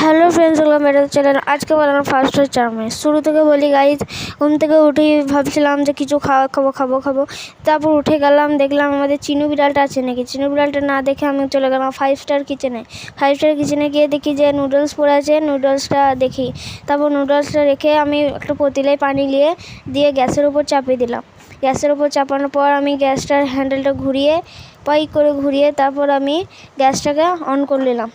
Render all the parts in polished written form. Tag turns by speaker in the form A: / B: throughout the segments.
A: Hello friends, welcome back to channel. আজকে বানানো first হচ্ছে চাউমিন। শুরু থেকে বলি গাইজ, ঘুম থেকে উঠেই ভাবছিলাম যে কিছু খাবো। তারপর উঠে গেলাম, দেখলাম আমাদের চিনু বিড়ালটা আছে নাকি। চিনু বিড়ালটা না দেখে আমি চলে গেলাম 5 স্টার কিচেনে। 5 স্টার কিচেনে গিয়ে দেখি যে নুডলস পড়ে আছে, নুডলসটা দেখি। তারপর নুডলসটা রেখে আমি একটা পাতিলায় পানি দিয়ে গ্যাসের উপর চাপিয়ে দিলাম। গ্যাসের উপর চাপানোর পর আমি গ্যাসটার হ্যান্ডেলটা ঘুরিয়ে তারপর আমি গ্যাসটাকে অন করে নিলাম।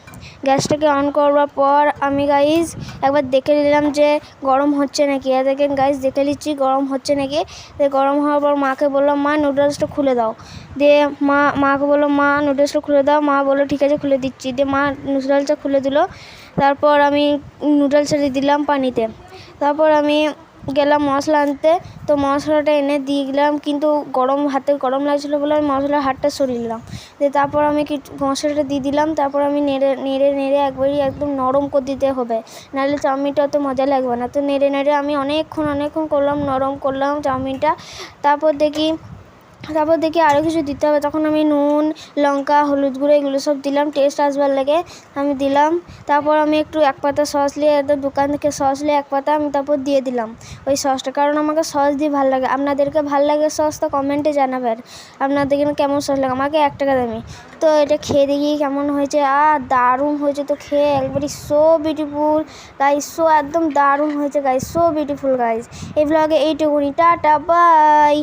A: গ্যাসটাকে অন করবার পর আমি গাইজ একবার দেখে নিলাম যে গরম হচ্ছে নাকি। দেখেন গাইজ, দেখে নিচ্ছি গরম হচ্ছে নাকি। গরম হওয়ার পর মাকে বললাম, মা নুডলসটা খুলে দাও। দিয়ে মাকে বললাম, মা নুডলসটা খুলে দাও। মা বললো ঠিক আছে, খুলে দিচ্ছি। দিয়ে মা নুডলসটা খুলে দিল। তারপর আমি নুডলসটা দিলাম পানিতে। তারপর আমি গেলাম মশলা আনতে। তো মশলাটা এনে দিয়ে গেলাম, কিন্তু হাতে গরম লাগছিলো বলে আমি মশলার হাতটা সরিয়ে নিলাম। দিয়ে তারপর আমি মশলাটা দিয়ে দিলাম। তারপর আমি নেড়ে একবারই একদম নরম করে দিতে হবে, নাহলে চাউমিনটা অত মজা লাগবে না। তো নেড়ে আমি অনেকক্ষণ করলাম, নরম করলাম চাউমিনটা। তারপর দেখি আরও কিছু দিতে হবে। তখন আমি নুন, লঙ্কা, হলুদ গুঁড়ো এগুলো সব দিলাম, টেস্ট আসবার লাগে আমি দিলাম। তারপর আমি এক পাতা সস নিয়ে, দোকান থেকে সস নিয়ে এক পাতা আমি তারপর দিয়ে দিলাম ওই সসটা, কারণ আমাকে সস দিয়ে ভালো লাগে। আপনাদেরকে ভালো লাগে সস তো কমেন্টে জানাবেন আপনাদের কেমন সস লাগে। আমাকে 1 টাকা দামি। তো এটা খেয়ে দেখি কেমন হয়েছে। দারুণ হয়েছে তো খেয়ে, একবারই সো বিউটিফুল গাইজ, একদম দারুণ হয়েছে গাইজ, সো বিউটিফুল গাইজ। এই ব্লগে এইটুকুনি, টাটা বাই।